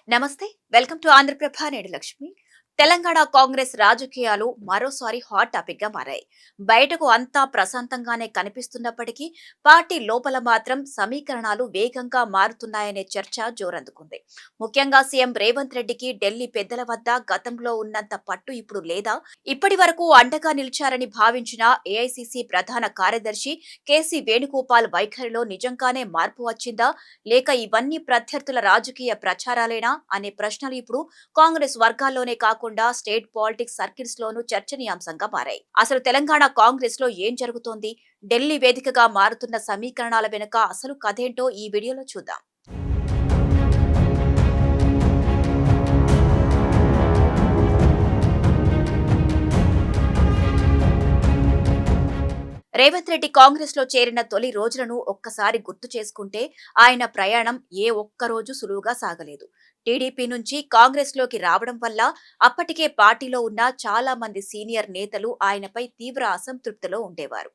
నమస్తే. Welcome to Andhra Prabha. నేను లక్ష్మి. తెలంగాణ కాంగ్రెస్ రాజకీయాలు మరోసారి హాట్ టాపిక్ గా మారాయి. బయటకు అంతా ప్రశాంతంగానే కనిపిస్తున్నప్పటికీ పార్టీ లోపల మాత్రం సమీకరణాలు వేగంగా మారుతున్నాయనే చర్చ జోరందుకుంది. ముఖ్యంగా సీఎం రేవంత్ రెడ్డికి ఢిల్లీ పెద్దల వద్ద గతంలో ఉన్నంత పట్టు ఇప్పుడు లేదా? ఇప్పటి వరకు అండగా నిలిచారని భావించిన ఏఐసీసీ ప్రధాన కార్యదర్శి కేసీ వేణుగోపాల్ వైఖరిలో నిజంగానే మార్పు వచ్చిందా? లేక ఇవన్నీ ప్రత్యర్థుల రాజకీయ ప్రచారాలేనా అనే ప్రశ్నలు ఇప్పుడు కాంగ్రెస్ వర్గాల్లోనే కాకుండా స్టేట్ పాలిటిక్స్ సర్కిల్స్ లోనూ చర్చనీయాంశంగా మారాయి. అసలు తెలంగాణ కాంగ్రెస్ లో ఏం జరుగుతోంది? ఢిల్లీ వేదికగా మారుతున్న సమీకరణాల వెనుక అసలు కథేంటో ఈ వీడియోలో చూద్దాం. రేవంత్ రెడ్డి కాంగ్రెస్ లో చేరిన తొలి రోజులను ఒక్కసారి గుర్తు చేసుకుంటే ఆయన ప్రయాణం ఏ ఒక్క రోజు సులువుగా సాగలేదు. టీడీపీ నుంచి కాంగ్రెస్ లోకి రావడం వల్ల అప్పటికే పార్టీలో ఉన్న చాలా మంది సీనియర్ నేతలు ఆయనపై తీవ్ర అసంతృప్తిలో ఉండేవారు.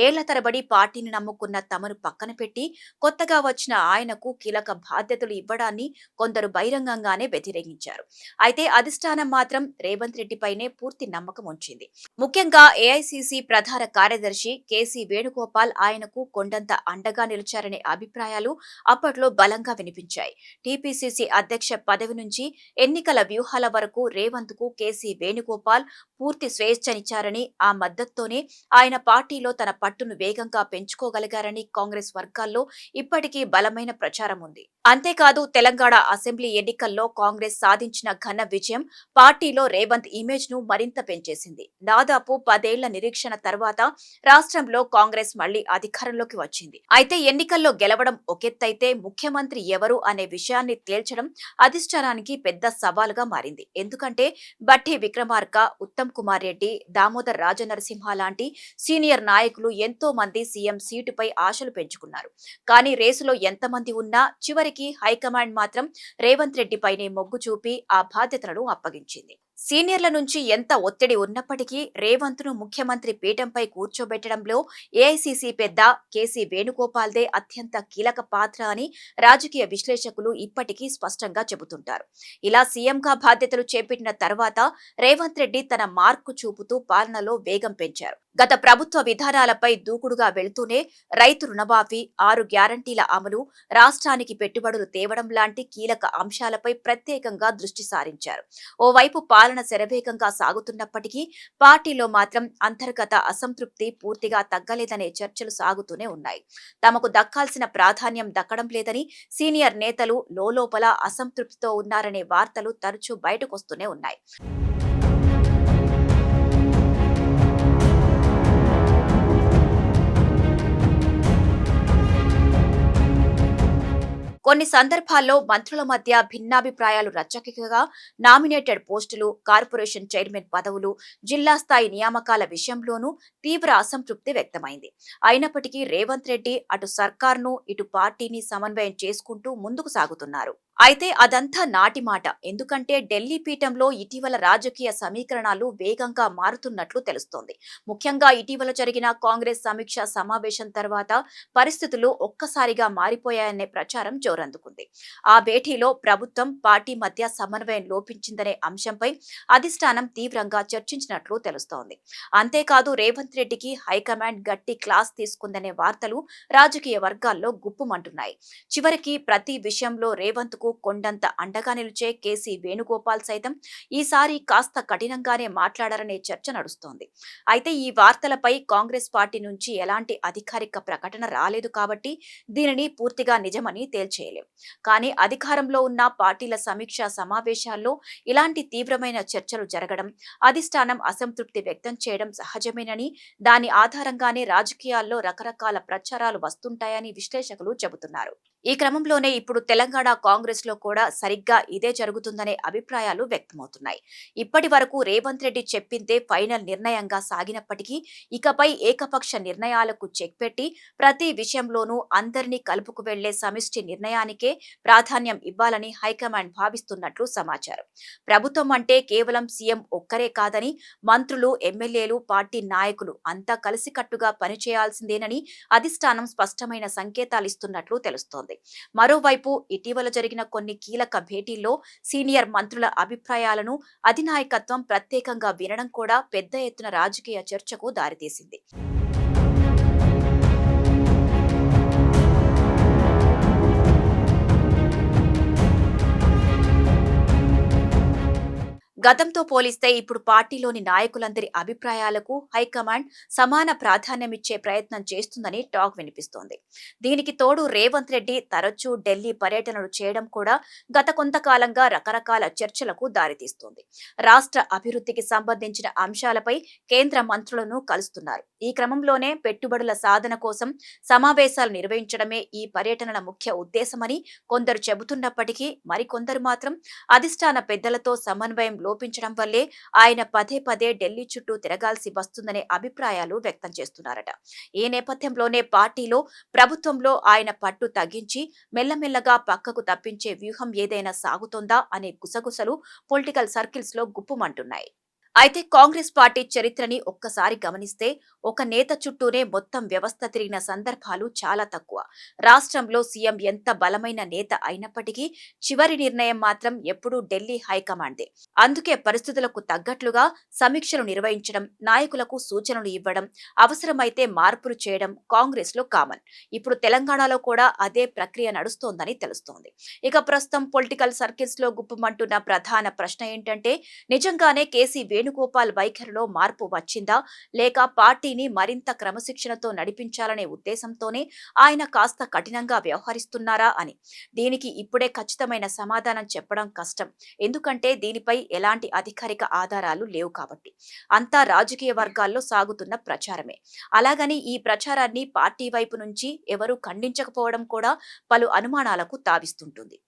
ఏళ్ల తరబడి పార్టీని నమ్ముకున్న తమను పక్కన పెట్టి కొత్తగా వచ్చిన ఆయనకు కీలక బాధ్యతలు ఇవ్వడాన్ని కొందరు బహిరంగంగానే వ్యతిరేకించారు. అయితే అధిష్టానం మాత్రం రేవంత్ రెడ్డిపైనే పూర్తి నమ్మకం ఉంచింది. ముఖ్యంగా ఏఐసీసీ ప్రధాన కార్యదర్శి కేసీ వేణుగోపాల్ ఆయనకు కొండంత అండగా నిలిచారనే అభిప్రాయాలు అప్పట్లో బలంగా వినిపించాయి. టీపీసీసీ అధ్యక్ష పదవి నుంచి ఎన్నికల వ్యూహాల వరకు రేవంత్ కు కేసీ వేణుగోపాల్ పూర్తి స్వేచ్ఛనిచ్చారని, ఆ మద్దతుతోనే ఆయన పార్టీలో తన పట్టును వేగంగా పెంచుకోగలిగారని కాంగ్రెస్ వర్గాల్లో ఇప్పటికీ బలమైన ప్రచారం ఉంది. అంతేకాదు తెలంగాణ అసెంబ్లీ ఎన్నికల్లో కాంగ్రెస్ సాధించిన ఘన విజయం పార్టీలో రేవంత్ ఇమేజ్ ను మరింత పెంచేసింది. దాదాపు 10 ఏళ్ల నిరీక్షణ తర్వాత రాష్ట్రంలో కాంగ్రెస్ మళ్లీ అధికారంలోకి వచ్చింది. అయితే ఎన్నికల్లో గెలవడం ఒకెత్తైతే ముఖ్యమంత్రి ఎవరు అనే విషయాన్ని తేల్చడం అధిష్టానానికి పెద్ద సవాలుగా మారింది. ఎందుకంటే బట్టి విక్రమార్క, ఉత్తమ్ కుమార్ రెడ్డి, దామోదర్ రాజనరసింహ లాంటి సీనియర్ నాయకులు ఎంతో మంది సీఎం సీటుపై ఆశలు పెంచుకున్నారు. కానీ రేసులో ఎంతమంది ఉన్నా చివరికి హైకమాండ్ మాత్రం రేవంత్ రెడ్డిపైనే మొగ్గు చూపి ఆ బాధ్యతలను అప్పగించింది. సీనియర్ల నుంచి ఎంత ఒత్తిడి ఉన్నప్పటికీ రేవంత్ ను ముఖ్యమంత్రి పీఠంపై కూర్చోబెట్టడంలో ఏఐసీసీ పెద్ద కేసీ వేణుగోపాల్దే అత్యంత కీలక పాత్ర అని రాజకీయ విశ్లేషకులు ఇప్పటికీ స్పష్టంగా చెబుతుంటారు. ఇలా సీఎంగా బాధ్యతలు చేపట్టిన తర్వాత రేవంత్ రెడ్డి తన మార్కు చూపుతూ పాలనలో వేగం పెంచారు. గత ప్రభుత్వ విధానాలపై దూకుడుగా వెళుతూనే రైతు రుణమాఫీ, 6 గ్యారంటీల అమలు, రాష్ట్రానికి పెట్టుబడులు తేవడం లాంటి కీలక అంశాలపై ప్రత్యేకంగా దృష్టి సారించారు. ఓవైపు పాలన శరవేగంగా సాగుతున్నప్పటికీ పార్టీలో మాత్రం అంతర్గత అసంతృప్తి పూర్తిగా తగ్గలేదనే చర్చలు సాగుతూనే ఉన్నాయి. తమకు దక్కాల్సిన ప్రాధాన్యం దక్కడం లేదని సీనియర్ నేతలు లోలోపల అసంతృప్తితో ఉన్నారనే వార్తలు తరచూ బయటకొస్తూనే ఉన్నాయి. కొన్ని సందర్భాల్లో మంత్రుల మధ్య భిన్నాభిప్రాయాలు రచ్చకెక్కగా నామినేటెడ్ పోస్టులు, కార్పొరేషన్ చైర్మన్ పదవులు, జిల్లా స్థాయి నియామకాల విషయంలోనూ తీవ్ర అసంతృప్తి వ్యక్తమైంది. అయినప్పటికీ రేవంత్ రెడ్డి అటు సర్కార్ను, ఇటు పార్టీని సమన్వయం చేసుకుంటూ ముందుకు సాగుతున్నారు. అయితే అదంతా నాటి మాట. ఎందుకంటే ఢిల్లీ పీఠంలో ఇటీవల రాజకీయ సమీకరణాలు వేగంగా మారుతున్నట్లు తెలుస్తోంది. ముఖ్యంగా ఇటీవల జరిగిన కాంగ్రెస్ సమీక్ష సమావేశం తర్వాత పరిస్థితులు ఒక్కసారిగా మారిపోయాయనే ప్రచారం జోరందుకుంది. ఆ భేటీలో ప్రభుత్వం, పార్టీ మధ్య సమన్వయం లోపించిందనే అంశంపై అధిష్టానం తీవ్రంగా చర్చించినట్లు తెలుస్తోంది. అంతేకాదు రేవంత్ రెడ్డికి హైకమాండ్ గట్టి క్లాస్ తీసుకుందనే వార్తలు రాజకీయ వర్గాల్లో గుప్పుమంటున్నాయి. చివరికి ప్రతి విషయంలో రేవంత్ కు కొండంత అండగా నిలిచే కేసీ వేణుగోపాల్ సైతం ఈసారి కాస్త కఠినంగానే మాట్లాడారనే చర్చ నడుస్తోంది. అయితే ఈ వార్తలపై కాంగ్రెస్ పార్టీ నుంచి ఎలాంటి అధికారిక ప్రకటన రాలేదు కాబట్టి దీనిని పూర్తిగా నిజమని తేల్చేయలేం. కానీ అధికారంలో ఉన్న పార్టీల సమీక్షా సమావేశాల్లో ఇలాంటి తీవ్రమైన చర్చలు జరగడం, అధిష్టానం అసంతృప్తి వ్యక్తం చేయడం సహజమేనని, దాని ఆధారంగానే రాజకీయాల్లో రకరకాల ప్రచారాలు వస్తుంటాయని విశ్లేషకులు చెబుతున్నారు. ఈ క్రమంలోనే ఇప్పుడు తెలంగాణ కాంగ్రెస్ లో కూడా సరిగ్గా ఇదే జరుగుతుందనే అభిప్రాయాలు వ్యక్తమవుతున్నాయి. ఇప్పటి వరకు రేవంత్ రెడ్డి చెప్పిందే ఫైనల్ నిర్ణయంగా సాగినప్పటికీ ఇకపై ఏకపక్ష నిర్ణయాలకు చెక్ పెట్టి ప్రతి విషయంలోనూ అందరినీ కలుపుకు వెళ్లే సమిష్టి నిర్ణయానికే ప్రాధాన్యం ఇవ్వాలని హైకమాండ్ భావిస్తున్నట్లు సమాచారం. ప్రభుత్వం అంటే కేవలం సీఎం ఒక్కరే కాదని మంత్రులు, ఎమ్మెల్యేలు, పార్టీ నాయకులు అంతా కలిసికట్టుగా పనిచేయాల్సిందేనని అధిష్టానం స్పష్టమైన సంకేతాలిస్తున్నట్లు తెలుస్తోంది. వినిపిస్తోంది. మరోవైపు ఇటీవల జరిగిన కొన్ని కీలక భేటీల్లో సీనియర్ మంత్రుల అభిప్రాయాలను అధినాయకత్వం ప్రత్యేకంగా వినడం కూడా పెద్ద ఎత్తున రాజకీయ చర్చకు దారితీసింది. గతంతో పోలిస్తే ఇప్పుడు పార్టీలోని నాయకులందరి అభిప్రాయాలకు హైకమాండ్ సమాన ప్రాధాన్యమిచ్చే ప్రయత్నం చేస్తుందని టాక్ వినిపిస్తోంది. దీనికి తోడు రేవంత్ రెడ్డి తరచూ ఢిల్లీ పర్యటనలు చేయడం కూడా గత కొంతకాలంగా రకరకాల చర్చలకు దారితీస్తోంది. రాష్ట్ర అభివృద్ధికి సంబంధించిన అంశాలపై కేంద్ర మంత్రులను కలుస్తున్నారు. ఈ క్రమంలోనే పెట్టుబడుల సాధన కోసం సమావేశాలు నిర్వహించడమే ఈ పర్యటనల ముఖ్య ఉద్దేశమని కొందరు చెబుతున్నప్పటికీ మరికొందరు మాత్రం అధిష్టాన పెద్దలతో సమన్వయం లోపించడం వల్లే ఆయన పదే పదే ఢిల్లీ చుట్టూ తిరగాల్సి వస్తుందనే అభిప్రాయాలు వ్యక్తం చేస్తున్నారట. ఈ నేపథ్యంలోనే పార్టీలో ప్రభుత్వంలో ఆయన పట్టు తగ్గించి మెల్లమెల్లగా పక్కకు తప్పించే వ్యూహం ఏదైనా సాగుతోందా అనే గుసగుసలు పొలిటికల్ సర్కిల్స్ లో గుప్పుమంటున్నాయి. అయితే కాంగ్రెస్ పార్టీ చరిత్రని ఒక్కసారి గమనిస్తే ఒక నేత చుట్టూనే మొత్తం వ్యవస్థ తిరిగిన సందర్భాలు చాలా తక్కువ. రాష్ట్రంలో సీఎం ఎంత బలమైన నేత అయినప్పటికీ చివరి నిర్ణయం మాత్రం ఎప్పుడూ ఢిల్లీ హైకమాండ్దే. అందుకే పరిస్థితులకు తగ్గట్లుగా సమీక్షలు నిర్వహించడం, నాయకులకు సూచనలు ఇవ్వడం, అవసరమైతే మార్పులు చేయడం కాంగ్రెస్ లో కామన్. ఇప్పుడు తెలంగాణలో కూడా అదే ప్రక్రియ నడుస్తోందని తెలుస్తోంది. ఇక ప్రస్తుతం పొలిటికల్ సర్కిల్స్ లో గుప్పుమంటున్న ప్రధాన ప్రశ్న ఏంటంటే నిజంగానే కేసీ వేణుగోపాల్ వైఖరిలో మార్పు వచ్చిందా, లేక పార్టీని మరింత క్రమశిక్షణతో నడిపించాలనే ఉద్దేశంతోనే ఆయన కాస్త కఠినంగా వ్యవహరిస్తున్నారా అని. దీనికి ఇప్పుడే ఖచ్చితమైన సమాధానం చెప్పడం కష్టం. ఎందుకంటే దీనిపై ఎలాంటి అధికారిక ఆధారాలు లేవు కాబట్టి. అంతా రాజకీయ వర్గాల్లో సాగుతున్న ప్రచారమే. అలాగని ఈ ప్రచారాన్ని పార్టీ వైపు నుంచి ఎవరూ ఖండించకపోవడం కూడా పలు అనుమానాలకు తావిస్తుంటుంది.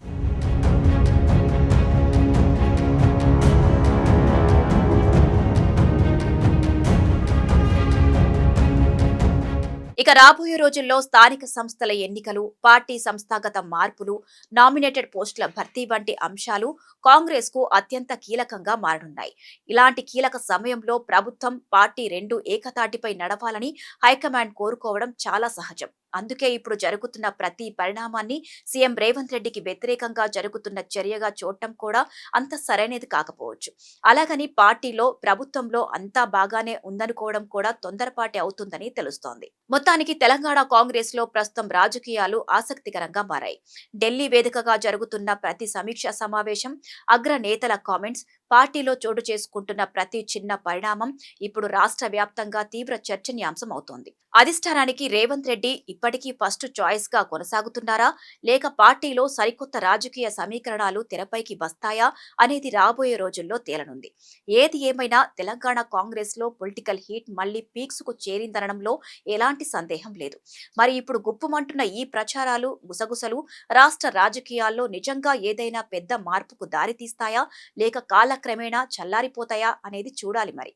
ఇక రాబోయే రోజుల్లో స్థానిక సంస్థల ఎన్నికలు, పార్టీ సంస్థాగత మార్పులు, నామినేటెడ్ పోస్టుల భర్తీ వంటి అంశాలు కాంగ్రెస్ కు అత్యంత కీలకంగా మారనున్నాయి. ఇలాంటి కీలక సమయంలో ప్రభుత్వం, పార్టీ రెండూ ఏకతాటిపై నడవాలని హైకమాండ్ కోరుకోవడం చాలా సహజం. అందుకే ఇప్పుడు జరుగుతున్న ప్రతి పరిణామాన్ని సీఎం రేవంత్ రెడ్డికి వ్యతిరేకంగా జరుగుతున్న చర్యగా చూడటం కూడా అంత సరైనది కాకపోవచ్చు. అలాగని పార్టీలో, ప్రభుత్వంలో అంతా బాగానే ఉందనుకోవడం కూడా తొందరపాటి అవుతుందని తెలుస్తోంది. మొత్తానికి తెలంగాణ కాంగ్రెస్ లో ప్రస్తుతం రాజకీయాలు ఆసక్తికరంగా మారాయి. ఢిల్లీ వేదికగా జరుగుతున్న ప్రతి సమీక్షా సమావేశం, అగ్ర నేతల కామెంట్స్, పార్టీలో చోటు చేసుకుంటున్న ప్రతి చిన్న పరిణామం ఇప్పుడు రాష్ట్ర వ్యాప్తంగా తీవ్ర చర్చనీయాంశం అవుతోంది. అధిష్టానానికి రేవంత్ రెడ్డి ఇప్పటికీ ఫస్ట్ చాయిస్ గా కొనసాగుతున్నారా, లేక పార్టీలో సరికొత్త రాజకీయ సమీకరణాలు తెరపైకి వస్తాయా అనేది రాబోయే రోజుల్లో తేలనుంది. ఏది ఏమైనా తెలంగాణ కాంగ్రెస్ లో పొలిటికల్ హీట్ మళ్లీ పీక్స్ కు చేరిందనడంలో ఎలాంటి సందేహం లేదు. మరి ఇప్పుడు గుప్పుమంటున్న ఈ ప్రచారాలు, గుసగుసలు రాష్ట్ర రాజకీయాల్లో నిజంగా ఏదైనా పెద్ద మార్పుకు దారితీస్తాయా, లేక కాలక్రమేణా చల్లారిపోతాయా అనేది చూడాలి మరి.